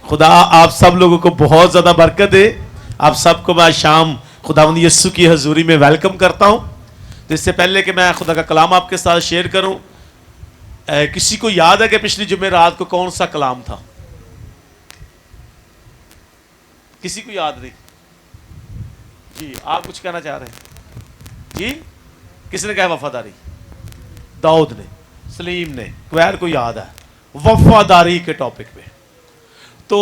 خدا آپ سب لوگوں کو بہت زیادہ برکت دے. آپ سب کو میں شام خداوند یسوع کی حضوری میں ویلکم کرتا ہوں. تو اس سے پہلے کہ میں خدا کا کلام آپ کے ساتھ شیئر کروں، کسی کو یاد ہے کہ پچھلی جمعرات کو کون سا کلام تھا؟ کسی کو یاد نہیں؟ جی آپ کچھ کہنا چاہ رہے ہیں؟ جی کس نے کہا وفاداری؟ داؤد نے، سلیم نے، کویر کو یاد ہے وفاداری کے ٹاپک پہ. تو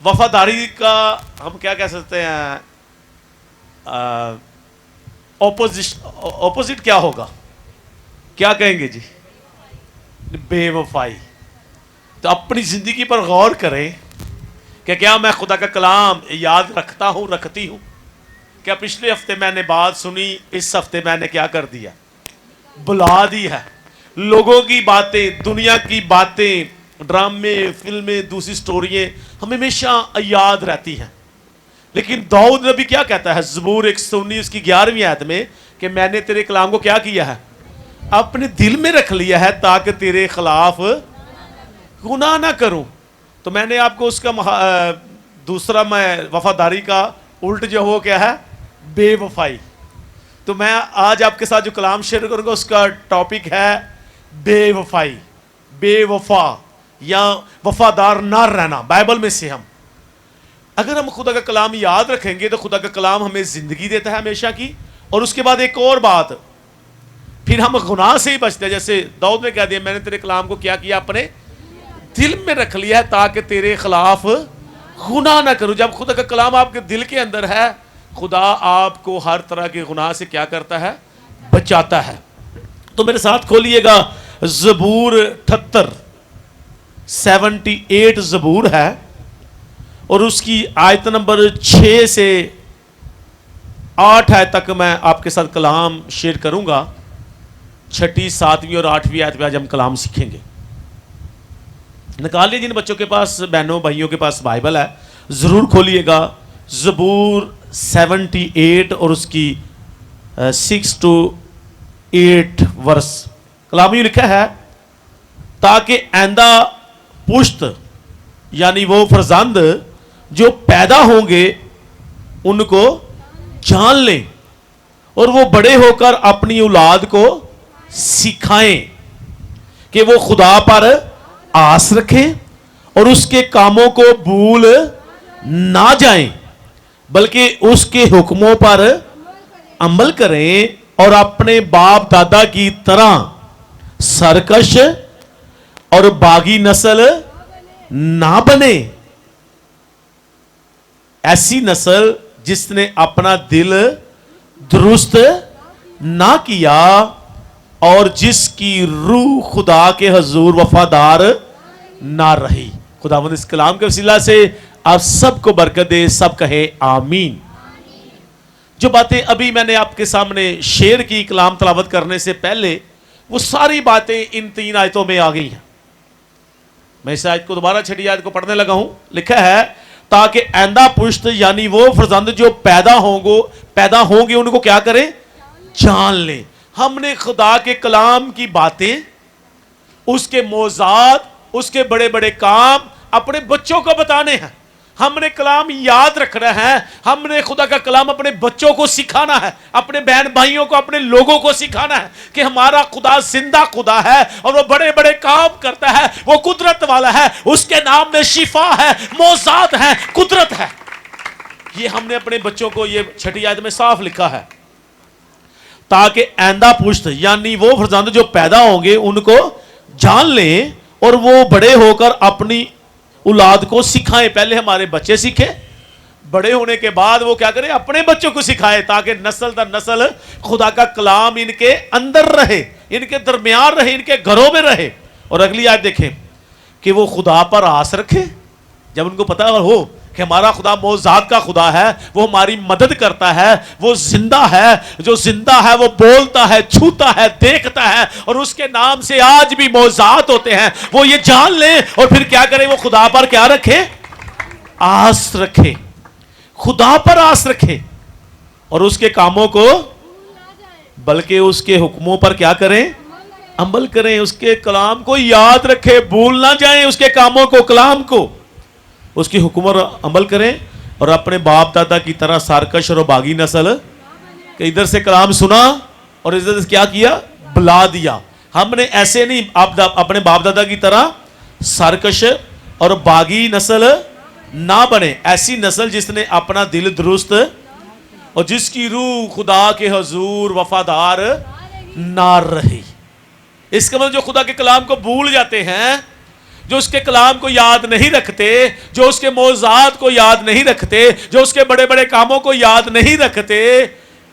وفاداری کا ہم کیا کہہ سکتے ہیں؟ اپوزٹ کیا ہوگا؟ کیا کہیں گے جی؟ بے وفائی. تو اپنی زندگی پر غور کریں کہ کیا میں خدا کا کلام یاد رکھتا ہوں، رکھتی ہوں؟ کیا پچھلے ہفتے میں نے بات سنی، اس ہفتے میں نے کیا کر دیا؟ بلا دی ہے. لوگوں کی باتیں، دنیا کی باتیں، ڈرامے، فلمیں، دوسری سٹوریاں ہمیں ہمیشہ یاد رہتی ہیں. لیکن داؤد نبی کیا کہتا ہے زبور 119 کی 11ویں آیت میں کہ میں نے تیرے کلام کو کیا کیا ہے؟ اپنے دل میں رکھ لیا ہے تاکہ تیرے خلاف گناہ نہ کروں. تو میں نے آپ کو اس کا دوسرا میں وفاداری کا الٹ جو ہو کیا ہے؟ بے وفائی. تو میں آج آپ کے ساتھ جو کلام شیئر کروں گا اس کا ٹاپک ہے بے وفائی، بے وفا یا وفادار نہ رہنا. بائبل میں سے اگر ہم خدا کا کلام یاد رکھیں گے تو خدا کا کلام ہمیں زندگی دیتا ہے ہمیشہ کی. اور اس کے بعد ایک اور بات، پھر ہم گناہ سے ہی بچتے ہیں. جیسے داؤد نے کہہ دیا میں نے تیرے کلام کو کیا اپنے دل میں رکھ لیا ہے تاکہ تیرے خلاف گناہ نہ کروں. جب خدا کا کلام آپ کے دل کے اندر ہے، خدا آپ کو ہر طرح کے گناہ سے کیا کرتا ہے؟ بچاتا ہے. تو میرے ساتھ کھولیے گا زبور 78 زبور ہے اور اس کی آیت نمبر 6 سے 8 آیت تک میں آپ کے ساتھ کلام شیئر کروں گا. 6، 7 اور 8 آیت پہ آج ہم کلام سیکھیں گے. نکال لیجیے جن بچوں کے پاس، بہنوں بھائیوں کے پاس بائبل ہے ضرور کھولیے گا زبور 78 اور اس کی 6 to 8 ورس. کلام یہ لکھا ہے تاکہ آئندہ پشت یعنی وہ فرزند جو پیدا ہوں گے ان کو جان لیں اور وہ بڑے ہو کر اپنی اولاد کو سکھائیں کہ وہ خدا پر آس رکھیں اور اس کے کاموں کو بھول نہ جائیں بلکہ اس کے حکموں پر عمل کریں اور اپنے باپ دادا کی طرح سرکش اور باغی نسل نہ بنے. ایسی نسل جس نے اپنا دل درست نہ کیا اور جس کی روح خدا کے حضور وفادار نہ رہی. خداوند اس کلام کے وسیلہ سے آپ سب کو برکت دے. سب کہیں آمین. جو باتیں ابھی میں نے آپ کے سامنے شیئر کی کلام تلاوت کرنے سے پہلے، وہ ساری باتیں ان 3 آیتوں میں آ گئی ہیں. میں اس آیت کو دوبارہ 6 آیت کو پڑھنے لگا ہوں. لکھا ہے تاکہ آئندہ پشت یعنی وہ فرزند جو پیدا ہوں گے ان کو کیا کریں؟ جان لیں. ہم نے خدا کے کلام کی باتیں، اس کے موضوعات، اس کے بڑے بڑے کام اپنے بچوں کو بتانے ہیں. ہم نے کلام یاد رکھنا ہے. ہم نے خدا کا کلام اپنے بچوں کو سکھانا ہے، اپنے بہن بھائیوں کو، اپنے لوگوں کو سکھانا ہے کہ ہمارا خدا زندہ خدا ہے اور وہ بڑے بڑے کام کرتا ہے. وہ قدرت والا ہے، اس کے نام میں شفا ہے، معجزات ہیں، قدرت ہے. یہ ہم نے اپنے بچوں کو یہ 6 آیت میں صاف لکھا ہے تاکہ آئندہ پشت یعنی وہ فرزند جو پیدا ہوں گے ان کو جان لیں اور وہ بڑے ہو کر اپنی اولاد کو سکھائیں. پہلے ہمارے بچے سیکھیں، بڑے ہونے کے بعد وہ کیا کریں؟ اپنے بچوں کو سکھائیں تاکہ نسل در نسل خدا کا کلام ان کے اندر رہے، ان کے درمیان رہے، ان کے گھروں میں رہے. اور اگلی آیت دیکھیں کہ وہ خدا پر آس رکھیں. جب ان کو پتا ہو کہ ہمارا خدا معجزات کا خدا ہے، وہ ہماری مدد کرتا ہے، وہ زندہ ہے، جو زندہ ہے وہ بولتا ہے، چھوتا ہے، دیکھتا ہے اور اس کے نام سے آج بھی معجزات ہوتے ہیں. وہ یہ جان لیں اور پھر کیا کریں؟ وہ خدا پر کیا رکھیں؟ آس رکھیں. خدا پر آس رکھیں اور اس کے کاموں کو بلکہ اس کے حکموں پر کیا کریں؟ عمل کریں. اس کے کلام کو یاد رکھیں، بھول نہ جائیں اس کے کاموں کو، کلام کو. اس کی حکم اور عمل کریں اور اپنے باپ دادا کی طرح سرکش اور باغی نسل کہ ادھر سے کلام سنا اور ادھر سے کیا کیا بلا دیا. ہم نے ایسے نہیں اپنے باپ دادا کی طرح سرکش اور باغی نسل نہ بنے. ایسی نسل جس نے اپنا دل درست اور جس کی روح خدا کے حضور وفادار نہ رہی. اس کا مطلب جو خدا کے کلام کو بھول جاتے ہیں, جو اس کے کلام کو یاد نہیں رکھتے, جو اس کے معجزات کو یاد نہیں رکھتے, جو اس کے بڑے بڑے کاموں کو یاد نہیں رکھتے,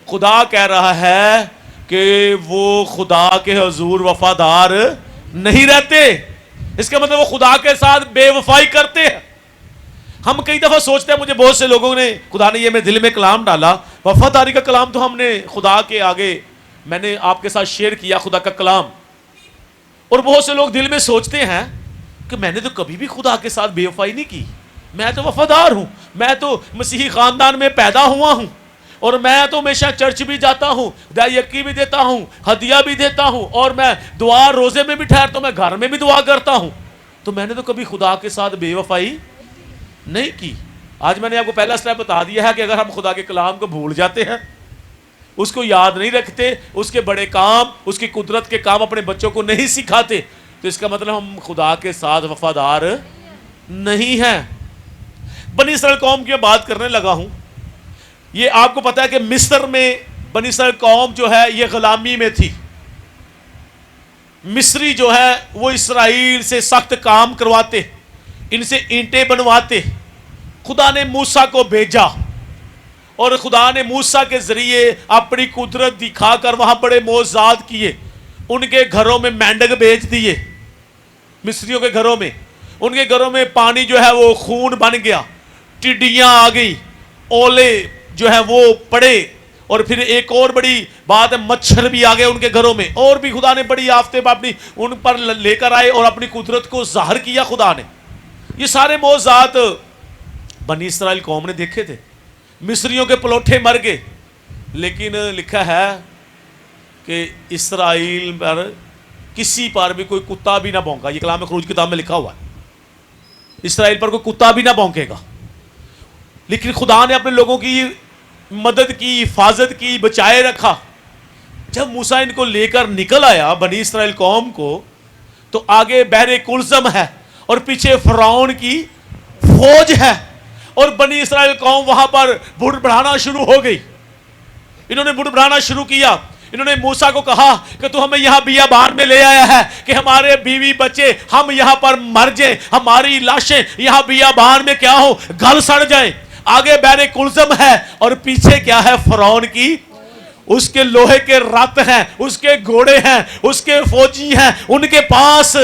خدا کہہ رہا ہے کہ وہ خدا کے حضور وفادار نہیں رہتے. اس کا مطلب وہ خدا کے ساتھ بے وفائی کرتے ہیں. ہم کئی دفعہ سوچتے ہیں, مجھے بہت سے لوگوں نے, خدا نے یہ میرے دل میں کلام ڈالا, وفاداری کا کلام تو ہم نے خدا کے آگے, میں نے آپ کے ساتھ شیئر کیا خدا کا کلام, اور بہت سے لوگ دل میں سوچتے ہیں کہ میں نے تو کبھی بھی خدا کے ساتھ بے وفائی نہیں کی, میں تو وفادار ہوں, میں تو مسیحی خاندان میں پیدا ہوا ہوں, اور میں تو ہمیشہ چرچ بھی جاتا ہوں, یکی بھی دیتا ہوں, ہدیہ بھی دیتا ہوں, اور میں دعا روزے میں بھی ٹھہرتا ہوں, میں گھر میں بھی دعا کرتا ہوں, تو میں نے تو کبھی خدا کے ساتھ بے وفائی نہیں کی. آج میں نے آپ کو پہلا سٹیپ بتا دیا ہے کہ اگر ہم خدا کے کلام کو بھول جاتے ہیں, اس کو یاد نہیں رکھتے, اس کے بڑے کام, اس کی قدرت کے کام اپنے بچوں کو نہیں سکھاتے, تو اس کا مطلب ہم خدا کے ساتھ وفادار نہیں ہیں. بنی اسرائیل قوم کی بات کرنے لگا ہوں. یہ آپ کو پتا ہے کہ مصر میں بنی اسرائیل قوم جو ہے یہ غلامی میں تھی. مصری جو ہے وہ اسرائیل سے سخت کام کرواتے, ان سے اینٹیں بنواتے. خدا نے موسیٰ کو بھیجا اور خدا نے موسیٰ کے ذریعے اپنی قدرت دکھا کر وہاں بڑے معجزات کیے. ان کے گھروں میں مینڈک بھیج دیے, مصریوں کے گھروں میں, ان کے گھروں میں پانی جو ہے وہ خون بن گیا, ٹڈیاں آ گئی, اولے جو ہے وہ پڑے, اور پھر ایک اور بڑی بات ہے مچھر بھی آ گئے ان کے گھروں میں, اور بھی خدا نے بڑی آفتیں اپنی ان پر لے کر آئے اور اپنی قدرت کو ظاہر کیا خدا نے. یہ سارے معجزات بنی اسرائیل قوم نے دیکھے تھے. مصریوں کے پلوٹھے مر گئے, لیکن لکھا ہے کہ اسرائیل پر کسی پر بھی کوئی کتا بھی نہ بھونکا. یہ کلام خروج کتاب میں لکھا ہوا ہے, اسرائیل پر کوئی کتا بھی نہ بھونکے گا. لیکن خدا نے اپنے لوگوں کی مدد کی, حفاظت کی, بچائے رکھا. جب موسیٰ ان کو لے کر نکل آیا بنی اسرائیل قوم کو, تو آگے بحر کلثم ہے اور پیچھے فرعون کی فوج ہے, اور بنی اسرائیل قوم وہاں پر بڑ بڑھانا شروع ہو گئی. انہوں نے بڑ بڑھانا شروع کیا. انہوں نے موسیٰ کو کہا کہ تو ہمیں یہاں بیابان میں لے آیا ہے کہ ہمارے بیوی بچے ہم یہاں پر مر جائیں, ہماری لاشیں یہاں بیابان میں کیا ہو گل سڑ جائیں. آگے بحر کلثم ہے اور پیچھے کیا ہے فرعون کی, اس کے لوہے کے رت ہیں, اس کے گھوڑے ہیں, اس کے فوجی ہیں, ان کے پاس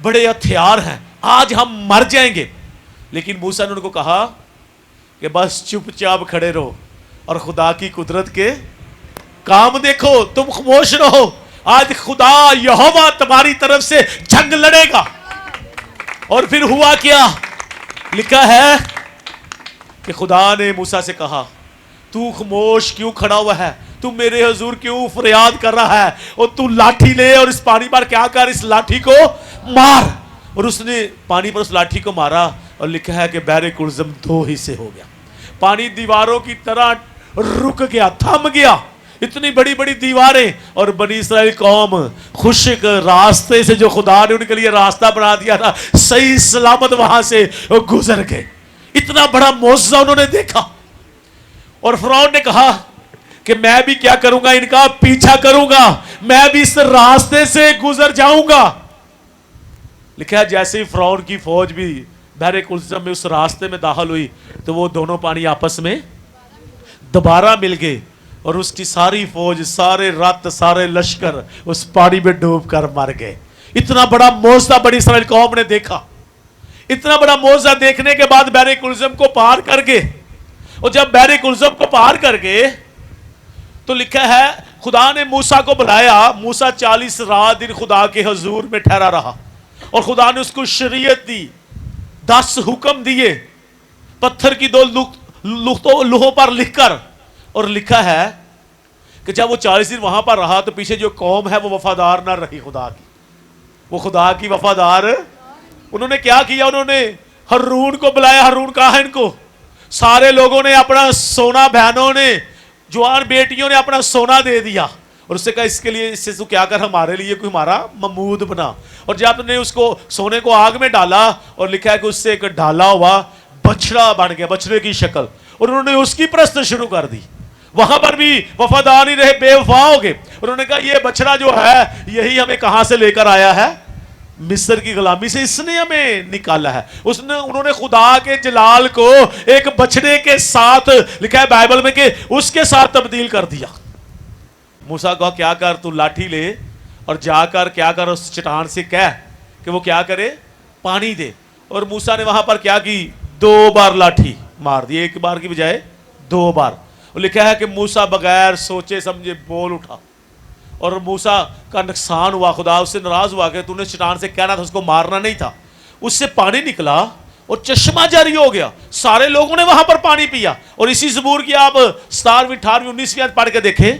بڑے ہتھیار ہیں, آج ہم مر جائیں گے. لیکن موسیٰ نے ان کو کہا کہ بس چپ چاپ کھڑے رہو اور خدا کی قدرت کے کام دیکھو, تم خاموش رہو. آج خدا یہوہ تمہاری طرف سے جنگ لڑے گا. اور پھر ہوا کیا, لکھا ہے کہ خدا نے موسیٰ سے کہا تو خاموش کیوں کھڑا ہوا ہے, تو میرے حضور کیوں فریاد کر رہا ہے, اور تو لاٹھی لے اور اس پانی پر کیا کر, اس لاٹھی کو مار. اور اس نے پانی پر اس لاٹھی کو مارا, اور لکھا ہے کہ بحر کلثم 2 حصے ہو گیا. پانی دیواروں کی طرح رک گیا, تھم گیا, اتنی بڑی بڑی دیواریں, اور بنی اسرائیل قوم خشک راستے سے جو خدا نے ان کے لیے راستہ بنا دیا تھا صحیح سلامت وہاں سے گزر گئے. اتنا بڑا معجزہ انہوں نے دیکھا. اور فرعون نے کہا کہ میں بھی کیا کروں گا, ان کا پیچھا کروں گا, میں بھی اس راستے سے گزر جاؤں گا. لکھا ہے جیسے ہی فرعون کی فوج بھی بحر کلثم میں اس راستے میں داخل ہوئی, تو وہ دونوں پانی آپس میں دوبارہ مل گئے, اور اس کی ساری فوج, سارے رت, سارے لشکر اس پانی میں ڈوب کر مر گئے. اتنا بڑا معجزہ بنی اسرائیل قوم نے دیکھا. اتنا بڑا معجزہ دیکھنے کے بعد بحر کلثم کو پار کر گئے, اور جب بحر کلثم کو پار کر گئے تو لکھا ہے خدا نے موسیٰ کو بلایا. موسیٰ 40 رات دن خدا کے حضور میں ٹھہرا رہا, اور خدا نے اس کو شریعت دی, 10 حکم دیے پتھر کی 2 لوہوں پر لکھ کر. اور لکھا ہے کہ جب وہ 40 دن وہاں پر رہا تو پیچھے جو قوم ہے وہ وفادار نہ رہی خدا کی, وہ خدا کی وفادار. انہوں نے کیا کیا, انہوں نے ہارون کو بلایا. ہارون کہا ہے ان کو, سارے لوگوں نے اپنا سونا, بہنوں نے, جوان بیٹیوں نے اپنا سونا دے دیا, اور اس سے کہا اس کے لیے, اس سے تو کیا کر ہمارے لیے کوئی ہمارا ممود بنا. اور جب نے اس کو سونے کو آگ میں ڈالا, اور لکھا ہے کہ اس سے ایک ڈالا ہوا بچڑا بن گیا, بچڑے کی شکل, اور انہوں نے اس کی پرست شروع کر دی. وہاں پر بھی وفادار نہیں رہے, بے وفا ہو گئے. انہوں نے کہا یہ بچڑا جو ہے یہی ہمیں کہاں سے لے کر آیا ہے, مصر کی غلامی سے اس نے ہمیں نکالا ہے. انہوں نے خدا کے جلال کو ایک بچڑے کے ساتھ, لکھا ہے بائبل میں کہ اس کے ساتھ تبدیل کر دیا. موسیٰ کہا کیا کر, تو لاٹھی لے اور جا کر کیا کر, اس چٹان سے کہہ کہ وہ کیا کرے, پانی دے. اور موسیٰ نے وہاں پر کیا کی, 2 بار لاٹھی مار دی, 1 بار کی بجائے 2 بار. اور لکھا ہے کہ موسیٰ بغیر سوچے سمجھے بول اٹھا, اور موسیٰ کا نقصان ہوا, خدا اس سے ناراض ہوا کہ تو نے چٹان سے کہنا تھا, اس کو مارنا نہیں تھا. اس سے پانی نکلا اور چشمہ جاری ہو گیا, سارے لوگوں نے وہاں پر پانی پیا. اور اسی زبور کی آپ 17ویں 18ویں 19ویں آیت پڑھ کے دیکھیں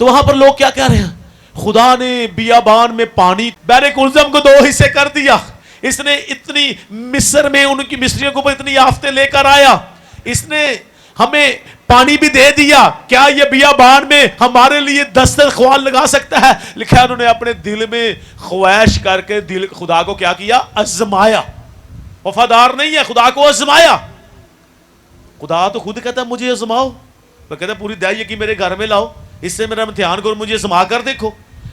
تو وہاں پر لوگ کیا کہہ رہے ہیں, خدا نے بیابان میں پانی بحر کلزم کو 2 حصے کر دیا. اس نے اتنی مصر میں ان کی مصریوں کو اتنی آفتیں لے کر آیا, اس نے ہمیں پانی بھی دے دیا, کیا یہ بیابان میں ہمارے لیے دسترخوان لگا سکتا ہے. لکھا ہے انہوں نے اپنے دل میں خواہش کر کے دل خدا کو کیا کیا, آزمایا. وفادار نہیں ہے, خدا کو آزمایا. خدا تو خود کہتا ہے مجھے آزماؤ, وہ کہتا ہے پوری دہائی کی میرے گھر میں لاؤ, اس سے میرا امتحان کرو, مجھے آزما کر دیکھو.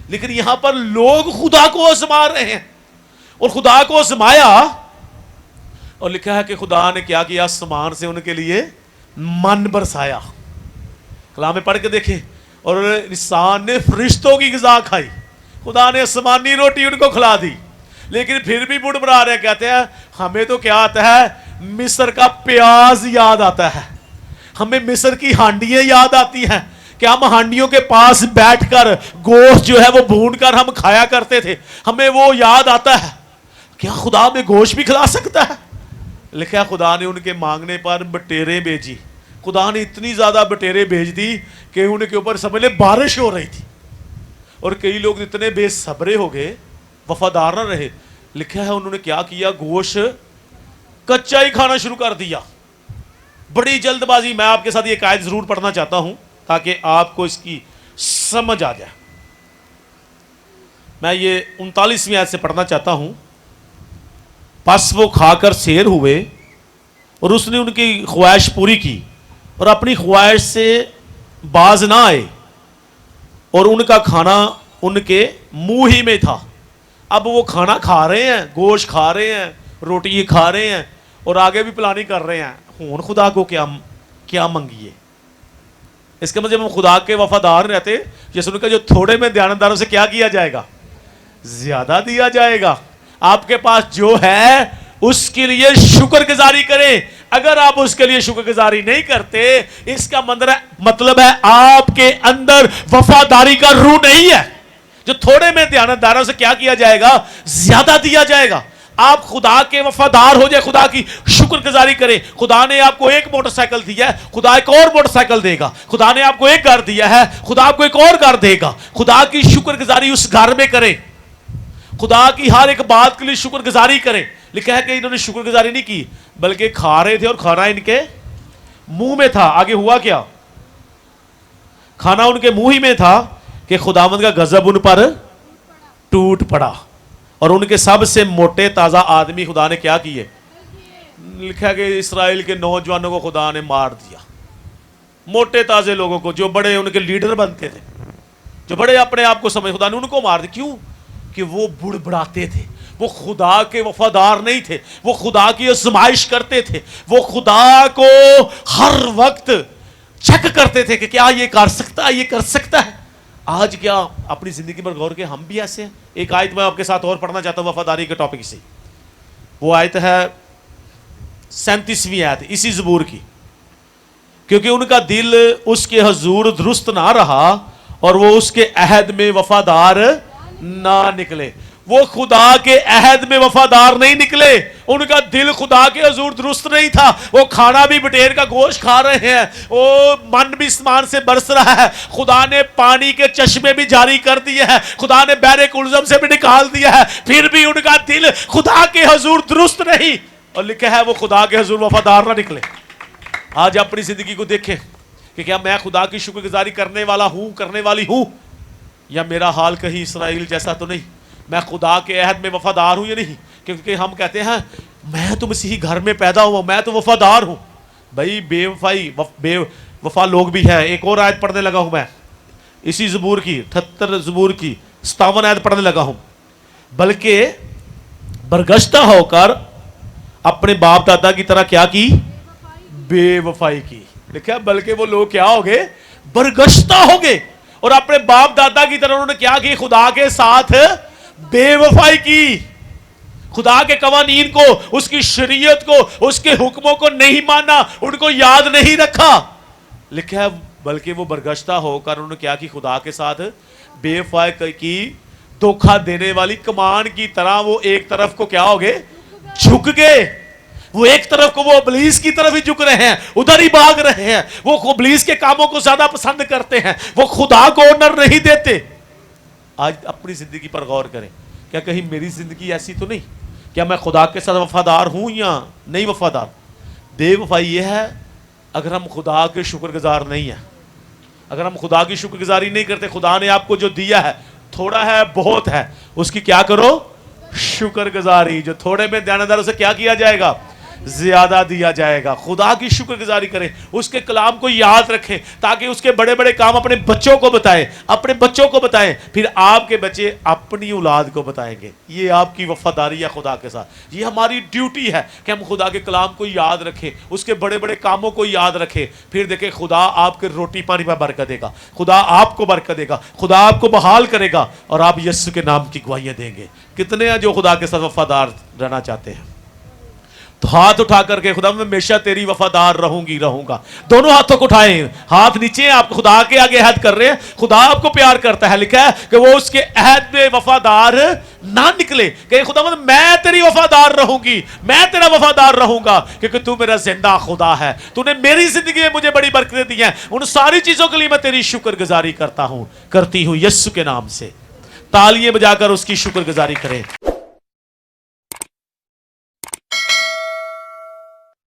لیکن یہاں پر لوگ خدا کو آزما رہے ہیں, اور خدا کو آزمایا, اور لکھا ہے کہ خدا نے کیا کیا, آسمان سے ان کے لیے من برسایا. کلام میں پڑھ کے دیکھیں, اور انسان نے فرشتوں کی غذا کھائی, خدا نے آسمانی روٹی ان کو کھلا دی. لیکن پھر بھی بڑھ بڑا رہے, کہتے ہیں ہمیں تو کیا آتا ہے, مصر کا پیاز یاد آتا ہے, ہمیں مصر کی ہانڈیاں یاد آتی ہیں کہ ہم ہانڈیوں کے پاس بیٹھ کر گوشت جو ہے وہ بھون کر ہم کھایا کرتے تھے, ہمیں وہ یاد آتا ہے. کیا خدا میں گوشت بھی کھلا سکتا ہے؟ لکھا ہے خدا نے ان کے مانگنے پر بٹیریں بھیجی. خدا نے اتنی زیادہ بٹیریں بھیج دی کہ ان کے اوپر سمجھ لے بارش ہو رہی تھی, اور کئی لوگ اتنے بے صبرے ہو گئے, وفادار نہ رہے. لکھا ہے انہوں نے کیا کیا, گوشت کچا ہی کھانا شروع کر دیا. بڑی جلد بازی. میں آپ کے ساتھ یہ آیت ضرور پڑھنا چاہتا ہوں تاکہ آپ کو اس کی سمجھ آ جائے. میں یہ 39ویں آیت سے پڑھنا چاہتا ہوں. پس وہ کھا کر سیر ہوئے, اور اس نے ان کی خواہش پوری کی, اور اپنی خواہش سے باز نہ آئے, اور ان کا کھانا ان کے منہ ہی میں تھا. اب وہ کھانا کھا رہے ہیں, گوشت کھا رہے ہیں, روٹی کھا رہے ہیں, اور آگے بھی پلاننگ کر رہے ہیں ہوں خدا کو کیا منگیے. اس کے مطلب ہم خدا کے وفادار رہتے, جیسے ان کا جو تھوڑے میں دیانتداروں سے کیا جائے گا, زیادہ دیا جائے گا. آپ کے پاس جو ہے اس کے لیے شکر گزاری کریں. اگر آپ اس کے لیے شکر گزاری نہیں کرتے, اس کا مطلب ہے آپ کے اندر وفاداری کا روح نہیں ہے. جو تھوڑے میں دیانتداروں سے کیا جائے گا, زیادہ دیا جائے گا. آپ خدا کے وفادار ہو جائے, خدا کی شکر گزاری کریں. خدا نے آپ کو ایک موٹر سائیکل دیا ہے, خدا ایک اور موٹر سائیکل دے گا. خدا نے آپ کو ایک گھر دیا ہے, خدا آپ کو ایک اور گھر دے گا. خدا کی شکر گزاری اس گھر میں کریں, خدا کی ہر ایک بات کے لیے شکر گزاری کریں. لکھا ہے کہ انہوں نے شکر گزاری نہیں کی, بلکہ کھا رہے تھے اور کھانا ان کے منہ میں تھا. آگے ہوا کیا, کھانا ان کے منہ ہی میں تھا کہ خداوند کا غضب ان پر ٹوٹ پڑا, اور ان کے سب سے موٹے تازہ آدمی خدا نے کیا کیے. لکھا ہے کہ اسرائیل کے نوجوانوں کو خدا نے مار دیا, موٹے تازے لوگوں کو, جو بڑے ان کے لیڈر بنتے تھے, جو بڑے اپنے آپ کو سمجھ, خدا نے ان کو مار دیا. کیوں؟ کہ وہ بڑبڑاتے تھے, وہ خدا کے وفادار نہیں تھے, وہ خدا کی آزمائش کرتے تھے, وہ خدا کو ہر وقت چیک کرتے تھے کہ کیا یہ کر سکتا ہے, یہ کر سکتا ہے. آج کیا اپنی زندگی پر غور کے ہم بھی ایسے ہیں؟ ایک آیت میں آپ کے ساتھ اور پڑھنا چاہتا ہوں وفاداری کے ٹاپک سے. وہ آیت ہے 37ویں آیت اسی زبور کی. کیونکہ ان کا دل اس کے حضور درست نہ رہا, اور وہ اس کے عہد میں وفادار نہ نکلے. وہ خدا کے عہد میں وفادار نہیں نکلے, ان کا دل خدا کے حضور درست نہیں تھا. وہ کھانا بھی بٹیر کا گوشت کھا رہے ہیں, وہ من بھی اسمان سے برس رہا ہے, خدا نے پانی کے چشمے بھی جاری کر دیے ہیں, خدا نے بحر کلزم سے بھی نکال دیا ہے, پھر بھی ان کا دل خدا کے حضور درست نہیں. اور لکھا ہے وہ خدا کے حضور وفادار نہ نکلے. آج اپنی زندگی کو دیکھیں کہ کیا میں خدا کی شکر گزاری کرنے والا ہوں، کرنے والی ہوں، یا میرا حال کہیں اسرائیل جیسا تو نہیں. میں خدا کے عہد میں وفادار ہوں یا نہیں. کیونکہ ہم کہتے ہیں میں تو مسیحی گھر میں پیدا ہوا، میں تو وفادار ہوں. بھائی بے وفائی بے وفا لوگ بھی ہیں. ایک اور آیت پڑھنے لگا ہوں میں اسی زبور کی 78 زبور کی 57 آیت پڑھنے لگا ہوں. بلکہ برگشتہ ہو کر اپنے باپ دادا کی طرح کیا کی؟ بے وفائی کی. لکھا بلکہ وہ لوگ کیا ہو گئے؟ برگشتہ ہو گئے. اور اپنے باپ دادا کی طرح انہوں نے کیا کی؟ خدا کے ساتھ بے وفائی کی. خدا کے قوانین کو، اس کی شریعت کو، اس کے حکموں کو نہیں مانا، ان کو یاد نہیں رکھا. لکھا ہے بلکہ وہ برگشتہ ہو کر انہوں نے کیا کی؟ خدا کے ساتھ بے وفائی کی. دھوکہ دینے والی کمان کی طرح وہ ایک طرف کو کیا ہو گئے؟ جھک گئے. وہ ایک طرف کو وہ ابلیس کی طرف ہی جھک رہے ہیں، ادھر ہی بھاگ رہے ہیں. وہ ابلیس کے کاموں کو زیادہ پسند کرتے ہیں، وہ خدا کو آنر نہیں دیتے. آج اپنی زندگی پر غور کریں. کیا کہیں میری زندگی ایسی تو نہیں؟ کیا میں خدا کے ساتھ وفادار ہوں یا نہیں وفادار؟ بے وفائی یہ ہے اگر ہم خدا کے شکر گزار نہیں ہیں، اگر ہم خدا کی شکر گزاری نہیں کرتے. خدا نے آپ کو جو دیا ہے، تھوڑا ہے بہت ہے، اس کی کیا کرو؟ شکر گزاری. جو تھوڑے میں دیانتدار اسے کیا کیا جائے گا؟ زیادہ دیا جائے گا. خدا کی شکر گزاری کریں، اس کے کلام کو یاد رکھیں تاکہ اس کے بڑے بڑے کام اپنے بچوں کو بتائیں، اپنے بچوں کو بتائیں، پھر آپ کے بچے اپنی اولاد کو بتائیں گے. یہ آپ کی وفاداری ہے خدا کے ساتھ. یہ ہماری ڈیوٹی ہے کہ ہم خدا کے کلام کو یاد رکھیں، اس کے بڑے بڑے کاموں کو یاد رکھیں. پھر دیکھیں خدا آپ کے روٹی پانی میں برکت دے گا، خدا آپ کو برکت دے گا، خدا آپ کو بحال کرے گا، اور آپ یسوع کے نام کی گواہیاں دیں گے. کتنے ہیں جو خدا کے ساتھ وفادار رہنا چاہتے ہیں؟ تو ہاتھ اٹھا کر کے خدا میں ہمیشہ تیری وفادار رہوں گا. دونوں ہاتھوں کو اٹھائیں، ہاتھ نیچے. آپ خدا کے آگے عہد کر رہے ہیں. خدا آپ کو پیار کرتا ہے. لکھا ہے کہ وہ اس کے عہد میں وفادار نہ نکلے. کہ خدا میں تیری وفادار رہوں گی، میں تیرا وفادار رہوں گا، کیونکہ تو میرا زندہ خدا ہے. تو نے میری زندگی میں مجھے بڑی برکتیں دی ہیں. ان ساری چیزوں کے لیے میں تیری شکر گزاری کرتی ہوں یسوع کے نام سے. تالیاں بجا کر اس کی شکر گزاری کریں.